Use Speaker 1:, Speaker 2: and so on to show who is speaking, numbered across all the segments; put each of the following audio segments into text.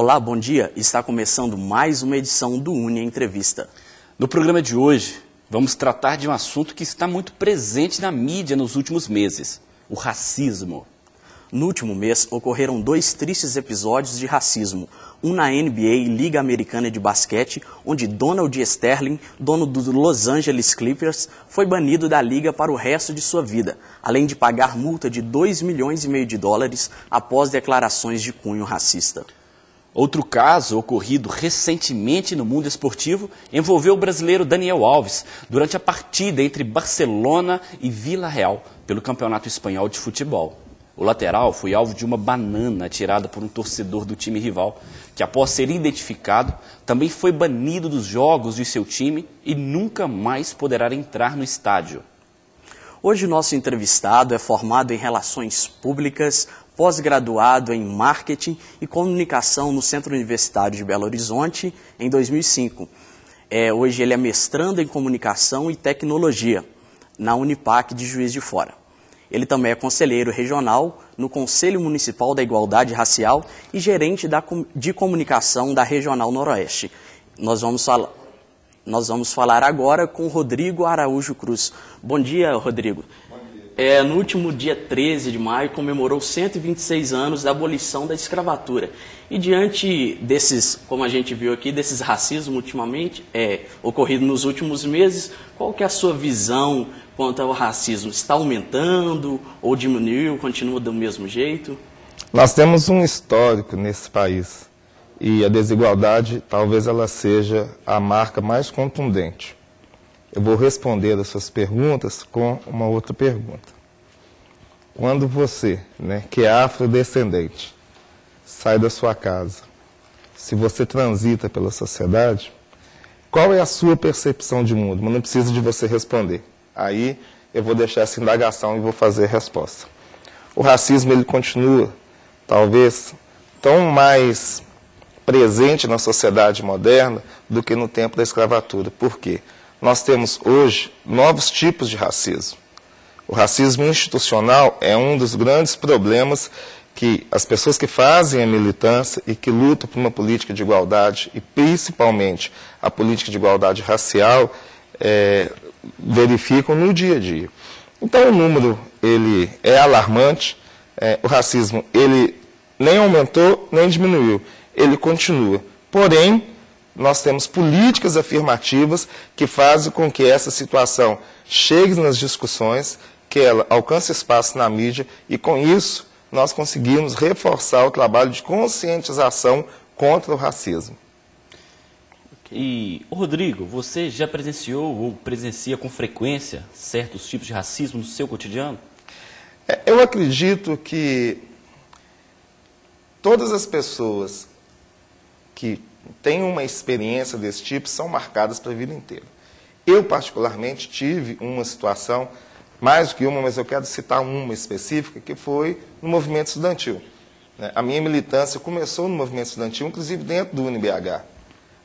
Speaker 1: Olá, bom dia. Está começando mais uma edição do Unia Entrevista.
Speaker 2: No programa de hoje, vamos tratar de um assunto que está muito presente na mídia nos últimos meses, o racismo.
Speaker 1: No último mês, ocorreram 2 tristes episódios de racismo. Um na NBA, Liga Americana de Basquete, onde Donald Sterling, dono do Los Angeles Clippers, foi banido da liga para o resto de sua vida, além de pagar multa de $2,5 milhões após declarações de cunho racista.
Speaker 2: Outro caso, ocorrido recentemente no mundo esportivo, envolveu o brasileiro Daniel Alves durante a partida entre Barcelona e Vila Real, pelo Campeonato Espanhol de Futebol. O lateral foi alvo de uma banana tirada por um torcedor do time rival, que após ser identificado, também foi banido dos jogos de seu time e nunca mais poderá entrar no estádio.
Speaker 1: Hoje nosso entrevistado é formado em Relações Públicas, pós-graduado em Marketing e Comunicação no Centro Universitário de Belo Horizonte em 2005. Hoje ele é mestrando em Comunicação e Tecnologia na Unipac de Juiz de Fora. Ele também é conselheiro regional no Conselho Municipal da Igualdade Racial e gerente de comunicação da Regional Noroeste. Nós vamos falar agora com Rodrigo Araújo Cruz. Bom dia, Rodrigo.
Speaker 3: Bom dia.
Speaker 1: No último dia 13 de maio, comemorou 126 anos da abolição da escravatura. E diante desses, como a gente viu aqui, desses racismos ultimamente, ocorrido nos últimos meses, qual que é a sua visão quanto ao racismo? Está aumentando ou diminuiu, continua do mesmo jeito?
Speaker 3: Nós temos um histórico nesse país e a desigualdade talvez ela seja a marca mais contundente. Eu vou responder as suas perguntas com uma outra pergunta. Quando você, que é afrodescendente, sai da sua casa, se você transita pela sociedade, qual é a sua percepção de mundo? Mas não precisa de você responder. Aí eu vou deixar essa indagação e vou fazer a resposta. O racismo ele continua, talvez, tão mais presente na sociedade moderna do que no tempo da escravatura. Por quê? Nós temos hoje novos tipos de racismo. O racismo institucional é um dos grandes problemas que as pessoas que fazem a militância e que lutam por uma política de igualdade, e principalmente a política de igualdade racial, verificam no dia a dia. Então o número ele é alarmante, o racismo ele nem aumentou nem diminuiu, ele continua. Porém, nós temos políticas afirmativas que fazem com que essa situação chegue nas discussões, que ela alcance espaço na mídia e com isso nós conseguimos reforçar o trabalho de conscientização contra o racismo.
Speaker 2: E, Rodrigo, você já presenciou ou presencia com frequência certos tipos de racismo no seu cotidiano?
Speaker 3: Eu acredito que todas as pessoas que têm uma experiência desse tipo são marcadas para a vida inteira. Eu, particularmente, tive uma situação, mais do que uma, mas eu quero citar uma específica, que foi no movimento estudantil. A minha militância começou no movimento estudantil, inclusive dentro do UniBH.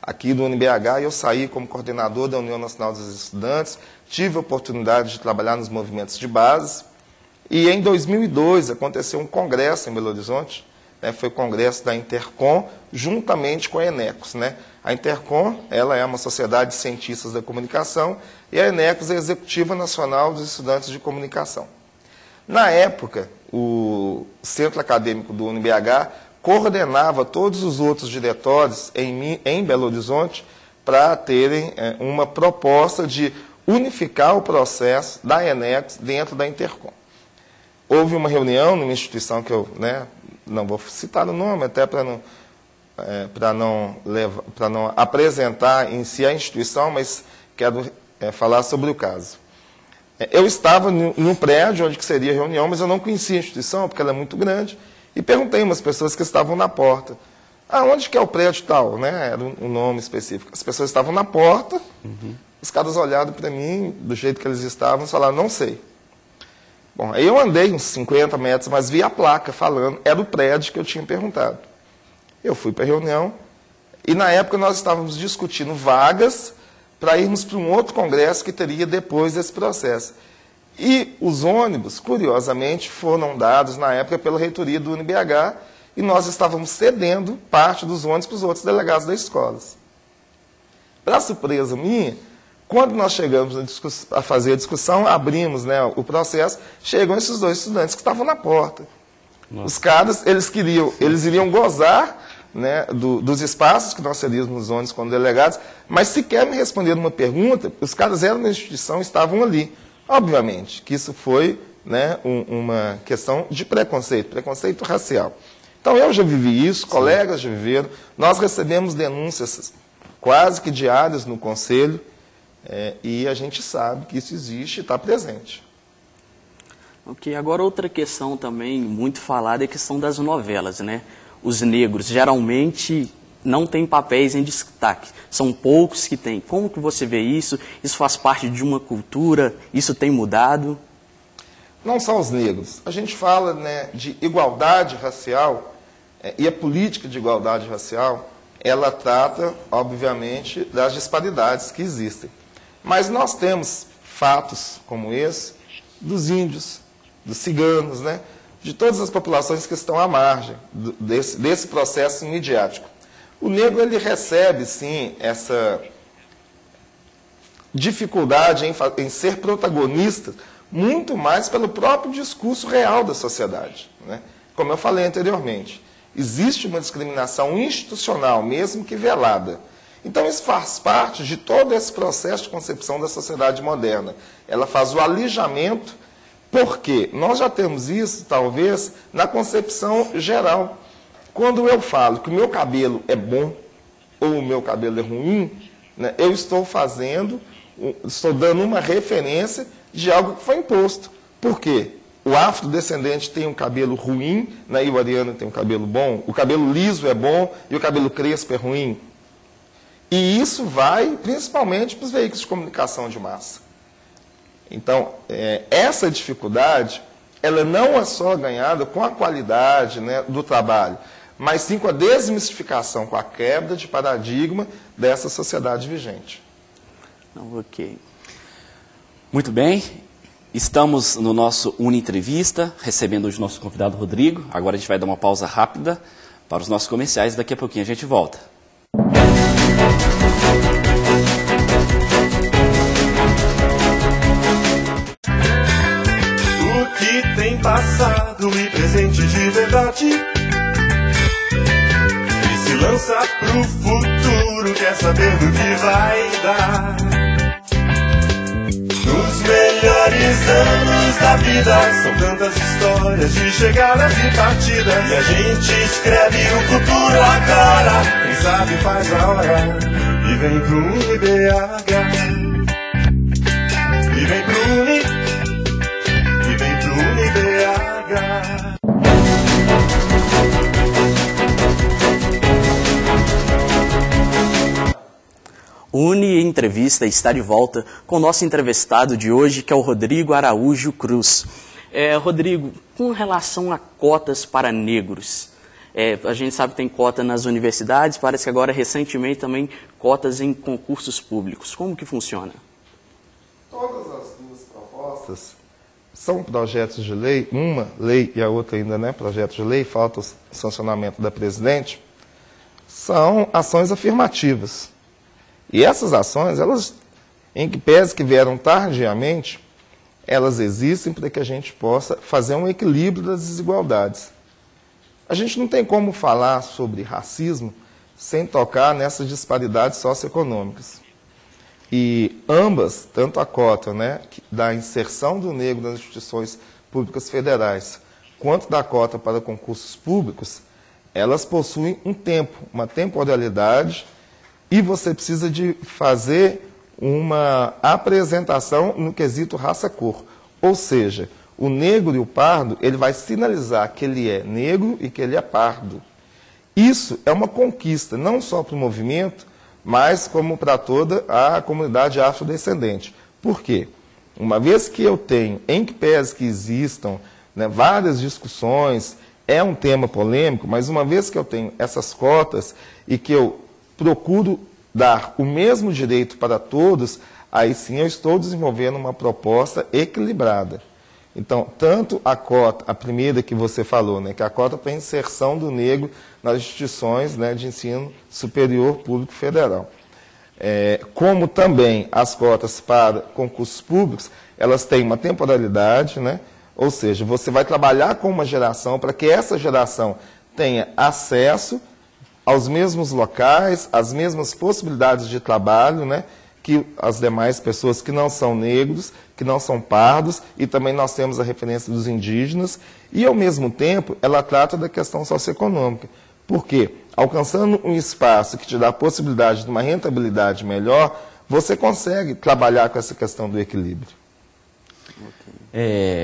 Speaker 3: Aqui do UniBH eu saí como coordenador da União Nacional dos Estudantes, tive a oportunidade de trabalhar nos movimentos de base, e em 2002 aconteceu um congresso em Belo Horizonte, foi o congresso da Intercom, juntamente com a Enecos. A Intercom ela é uma sociedade de cientistas da comunicação e a Enecos é a Executiva Nacional dos Estudantes de Comunicação. Na época, o Centro Acadêmico do UniBH coordenava todos os outros diretórios em Belo Horizonte para terem uma proposta de unificar o processo da Enecos dentro da Intercom. Houve uma reunião numa instituição que eu não vou citar o nome, até para não apresentar em si a instituição, mas quero falar sobre o caso. Eu estava em um prédio onde seria a reunião, mas eu não conhecia a instituição, porque ela é muito grande, e perguntei a umas pessoas que estavam na porta. Onde que é o prédio tal? Era um nome específico. As pessoas estavam na porta, os caras olharam para mim, do jeito que eles estavam, e falaram, não sei. Bom, aí eu andei uns 50 metros, mas vi a placa falando, era o prédio que eu tinha perguntado. Eu fui para a reunião, e na época nós estávamos discutindo vagas para irmos para um outro congresso que teria depois desse processo. E os ônibus, curiosamente, foram dados na época pela reitoria do UniBH, e nós estávamos cedendo parte dos ônibus para os outros delegados das escolas. Para surpresa minha, quando nós chegamos a fazer a discussão, abrimos, né, o processo, chegam esses 2 estudantes que estavam na porta. Nossa. Os caras, eles iriam gozar, né, dos espaços que nós cedíamos nos ônibus como delegados, mas sequer me responderam uma pergunta, os caras eram da instituição, estavam ali. Obviamente que isso foi, né, uma questão de preconceito racial. Então eu já vivi isso, colegas já viveram, nós recebemos denúncias quase que diárias no conselho, e a gente sabe que isso existe e está presente.
Speaker 1: Ok, agora outra questão também muito falada é a questão das novelas, né? Os negros geralmente não têm papéis em destaque, são poucos que têm. Como que você vê isso? Isso faz parte de uma cultura? Isso tem mudado?
Speaker 3: Não só os negros. A gente fala, né, de igualdade racial, e a política de igualdade racial, ela trata, obviamente, das disparidades que existem. Mas nós temos fatos como esse dos índios, dos ciganos, né, de todas as populações que estão à margem desse processo midiático. O negro, ele recebe, sim, essa dificuldade em ser protagonista muito mais pelo próprio discurso real da sociedade, né? Como eu falei anteriormente, existe uma discriminação institucional, mesmo que velada. Então, isso faz parte de todo esse processo de concepção da sociedade moderna. Ela faz o alijamento, porque nós já temos isso, talvez, na concepção geral. Quando eu falo que o meu cabelo é bom ou o meu cabelo é ruim, né, eu estou dando uma referência de algo que foi imposto. Por quê? O afrodescendente tem um cabelo ruim, né, e o ariano tem um cabelo bom, o cabelo liso é bom e o cabelo crespo é ruim. E isso vai principalmente para os veículos de comunicação de massa. Então, essa dificuldade, ela não é só ganhada com a qualidade, né, do trabalho, mas sim com a desmistificação, com a quebra de paradigma dessa sociedade vigente.
Speaker 1: Ok.
Speaker 2: Muito bem. Estamos no nosso Uni-Entrevista, recebendo hoje o nosso convidado Rodrigo. Agora a gente vai dar uma pausa rápida para os nossos comerciais e daqui a pouquinho a gente volta.
Speaker 4: O que tem passado e presente de verdade, e se lança pro futuro, quer saber do que vai dar. Os melhores anos da vida são tantas histórias de chegadas e partidas, e a gente escreve o futuro agora. Quem sabe faz a hora e vem pro UniBH. E vem pro Uni, e vem pro UniBH.
Speaker 1: Uni Entrevista está de volta com o nosso entrevistado de hoje, que é o Rodrigo Araújo Cruz. Rodrigo, com relação a cotas para negros, a gente sabe que tem cota nas universidades, parece que agora recentemente também cotas em concursos públicos. Como que funciona?
Speaker 3: Todas as duas propostas são projetos de lei, uma lei e a outra ainda não é projeto de lei, falta o sancionamento da presidente, são ações afirmativas. E essas ações, elas, em que pese que vieram tardiamente, elas existem para que a gente possa fazer um equilíbrio das desigualdades. A gente não tem como falar sobre racismo sem tocar nessas disparidades socioeconômicas. E ambas, tanto a cota, né, da inserção do negro nas instituições públicas federais, quanto da cota para concursos públicos, elas possuem um tempo, uma temporalidade, e você precisa de fazer uma apresentação no quesito raça-cor. Ou seja, o negro e o pardo, ele vai sinalizar que ele é negro e que ele é pardo. Isso é uma conquista, não só para o movimento, mas como para toda a comunidade afrodescendente. Por quê? Uma vez que eu tenho, em que pese que existam, né, várias discussões, é um tema polêmico, mas uma vez que eu tenho essas cotas e que eu procuro dar o mesmo direito para todos, aí sim eu estou desenvolvendo uma proposta equilibrada. Então, tanto a cota, a primeira que você falou, né, que é a cota para inserção do negro nas instituições, né, de ensino superior público federal, como também as cotas para concursos públicos, elas têm uma temporalidade, né, ou seja, você vai trabalhar com uma geração para que essa geração tenha acesso aos mesmos locais, às mesmas possibilidades de trabalho, né, que as demais pessoas que não são negros, que não são pardos, e também nós temos a referência dos indígenas, e ao mesmo tempo ela trata da questão socioeconômica. Por quê? Alcançando um espaço que te dá a possibilidade de uma rentabilidade melhor, você consegue trabalhar com essa questão do equilíbrio.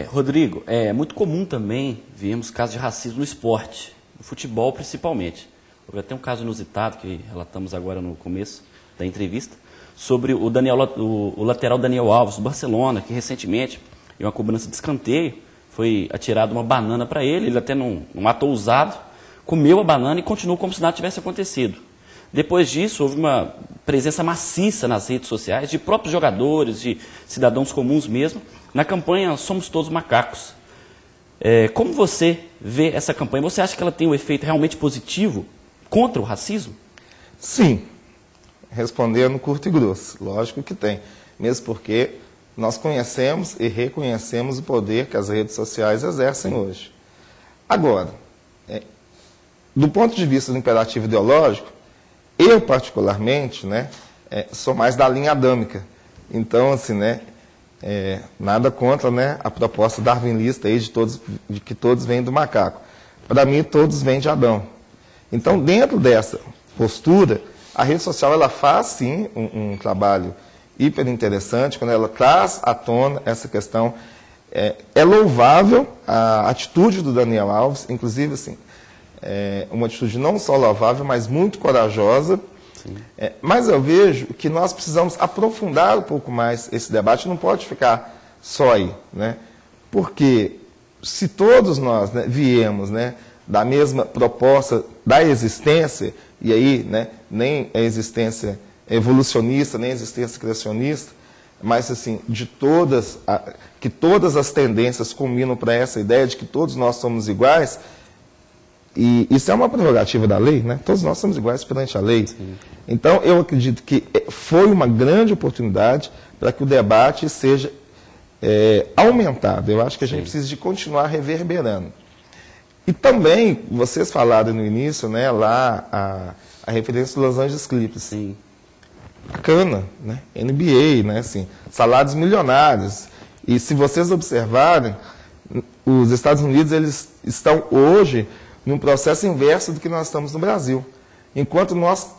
Speaker 2: Rodrigo, é muito comum também vermos casos de racismo no esporte, no futebol principalmente. Houve até um caso inusitado que relatamos agora no começo da entrevista, sobre o lateral Daniel Alves, do Barcelona, que recentemente, em uma cobrança de escanteio, foi atirada uma banana para ele, ele até num ato ousado, comeu a banana e continuou como se nada tivesse acontecido. Depois disso, houve uma presença maciça nas redes sociais, de próprios jogadores, de cidadãos comuns mesmo, na campanha Somos Todos Macacos. Como você vê essa campanha? Você acha que ela tem um efeito realmente positivo contra o racismo?
Speaker 3: Sim. Respondendo curto e grosso, lógico que tem, mesmo porque nós conhecemos e reconhecemos o poder que as redes sociais exercem hoje. Agora, do ponto de vista do imperativo ideológico, eu particularmente, né, sou mais da linha adâmica. Então, assim, né, nada contra, né, a proposta darwinista aí de que todos vêm do macaco. Para mim, todos vêm de Adão. Então, dentro dessa postura, a rede social ela faz, sim, um trabalho hiper interessante, quando ela traz à tona essa questão. É louvável a atitude do Daniel Alves, inclusive, assim, uma atitude não só louvável, mas muito corajosa. Mas eu vejo que nós precisamos aprofundar um pouco mais esse debate, não pode ficar só aí, né? Porque se todos nós, né, viemos, né, da mesma proposta da existência, e aí, né, nem a existência evolucionista, nem a existência criacionista, mas assim, que todas as tendências culminam para essa ideia de que todos nós somos iguais, e isso é uma prerrogativa da lei, né? Todos nós somos iguais perante a lei. Sim. Então, eu acredito que foi uma grande oportunidade para que o debate seja aumentado. Eu acho que a gente precisa de continuar reverberando. E também, vocês falaram no início, né, lá a referência do Los Angeles Clippers.
Speaker 2: Sim.
Speaker 3: Bacana, né? NBA, né, assim, salários milionários. E se vocês observarem, os Estados Unidos eles estão hoje num processo inverso do que nós estamos no Brasil. Enquanto nós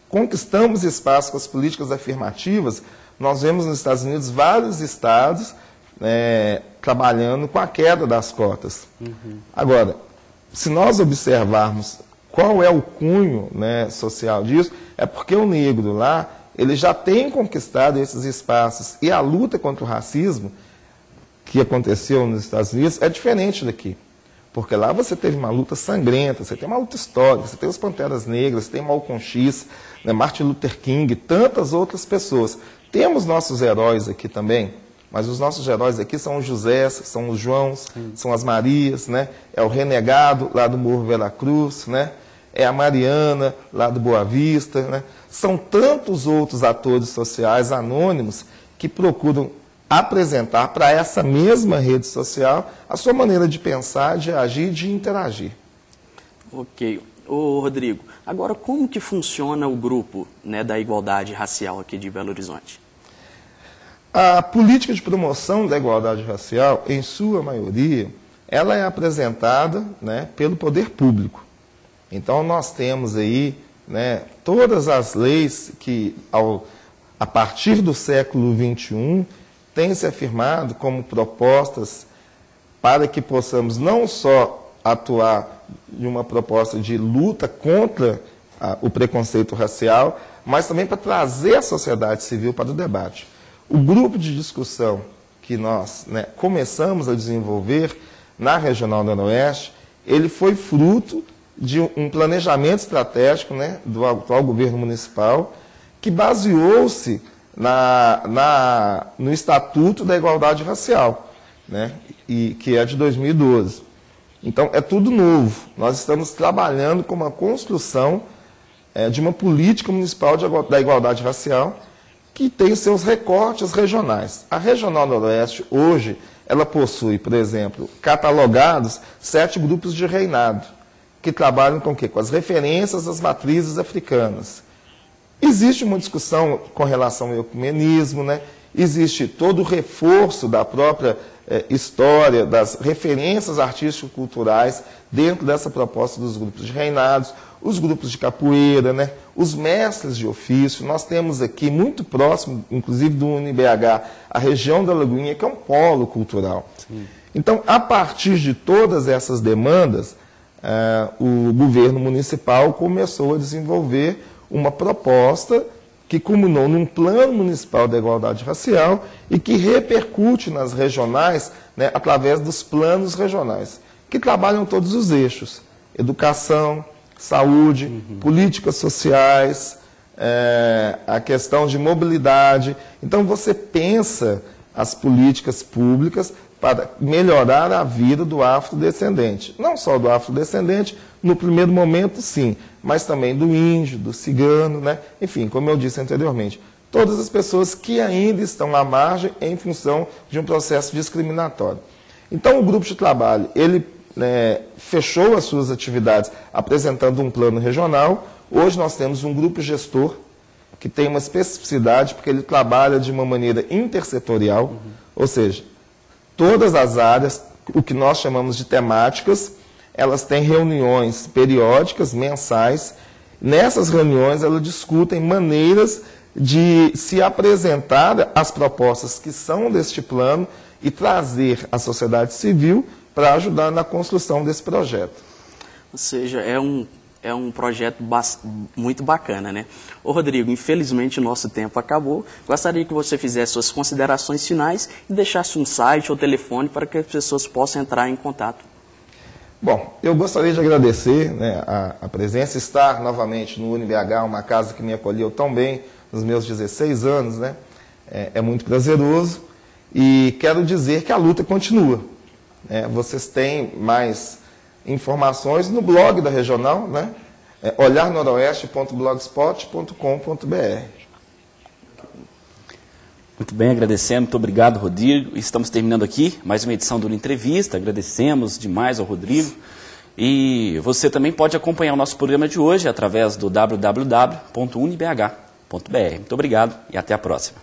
Speaker 3: conquistamos espaço com as políticas afirmativas, nós vemos nos Estados Unidos vários estados trabalhando com a queda das cotas. Uhum. Agora, se nós observarmos qual é o cunho, né, social disso, é porque o negro lá, ele já tem conquistado esses espaços. E a luta contra o racismo que aconteceu nos Estados Unidos é diferente daqui. Porque lá você teve uma luta sangrenta, você tem uma luta histórica, você tem os Panteras Negras, você tem Malcolm X, né, Martin Luther King, tantas outras pessoas. Temos nossos heróis aqui também, mas os nossos heróis aqui são os Josés, são os Joãos, são as Marias, né? É o Renegado, lá do Morro Veracruz, né? É a Mariana, lá do Boa Vista, né? São tantos outros atores sociais anônimos que procuram apresentar para essa mesma rede social a sua maneira de pensar, de agir, de interagir.
Speaker 1: Ok. Ô, Rodrigo, agora como que funciona o grupo, né, da igualdade racial aqui de Belo Horizonte?
Speaker 3: A política de promoção da igualdade racial, em sua maioria, ela é apresentada, né, pelo poder público. Então, nós temos aí, né, todas as leis que, a partir do século XXI, têm se afirmado como propostas para que possamos não só atuar de uma proposta de luta contra o preconceito racial, mas também para trazer a sociedade civil para o debate. O grupo de discussão que nós, né, começamos a desenvolver na Regional Noroeste, ele foi fruto de um planejamento estratégico, né, do atual governo municipal, que baseou-se no Estatuto da Igualdade Racial, né, e que é de 2012. Então, é tudo novo. Nós estamos trabalhando com uma construção de uma política municipal da igualdade racial que tem seus recortes regionais. A Regional Noroeste, hoje, ela possui, por exemplo, catalogados 7 grupos de reinado, que trabalham com o quê? Com as referências das matrizes africanas. Existe uma discussão com relação ao ecumenismo, né? Existe todo o reforço da própria história, das referências artístico-culturais dentro dessa proposta dos grupos de reinados, os grupos de capoeira, né? Os mestres de ofício. Nós temos aqui, muito próximo, inclusive do UniBH, a região da Lagoinha, que é um polo cultural. Sim. Então, a partir de todas essas demandas, o governo municipal começou a desenvolver uma proposta que culminou num plano municipal da igualdade racial e que repercute nas regionais, né, através dos planos regionais, que trabalham todos os eixos: educação, saúde, políticas sociais, a questão de mobilidade. Então, você pensa as políticas públicas para melhorar a vida do afrodescendente. Não só do afrodescendente, no primeiro momento, sim, mas também do índio, do cigano, né? Enfim, como eu disse anteriormente, todas as pessoas que ainda estão à margem em função de um processo discriminatório. Então, o grupo de trabalho, ele fechou as suas atividades apresentando um plano regional. Hoje nós temos um grupo gestor que tem uma especificidade, porque ele trabalha de uma maneira intersetorial, ou seja, todas as áreas, o que nós chamamos de temáticas, elas têm reuniões periódicas, mensais. Nessas reuniões, elas discutem maneiras de se apresentar as propostas que são deste plano e trazer a sociedade civil para ajudar na construção desse projeto.
Speaker 1: Ou seja, é um projeto muito bacana, né? Ô Rodrigo, infelizmente o nosso tempo acabou. Gostaria que você fizesse suas considerações finais e deixasse um site ou telefone para que as pessoas possam entrar em contato.
Speaker 3: Bom, eu gostaria de agradecer, né, a presença, estar novamente no UniBH, uma casa que me acolheu tão bem nos meus 16 anos, né? É muito prazeroso e quero dizer que a luta continua. Vocês têm mais informações no blog da Regional, né? olharnoroeste.blogspot.com.br.
Speaker 2: Muito bem, agradecendo, muito obrigado, Rodrigo. Estamos terminando aqui mais uma edição do Entrevista. Agradecemos demais ao Rodrigo. E você também pode acompanhar o nosso programa de hoje através do www.unibh.br. Muito obrigado e até a próxima.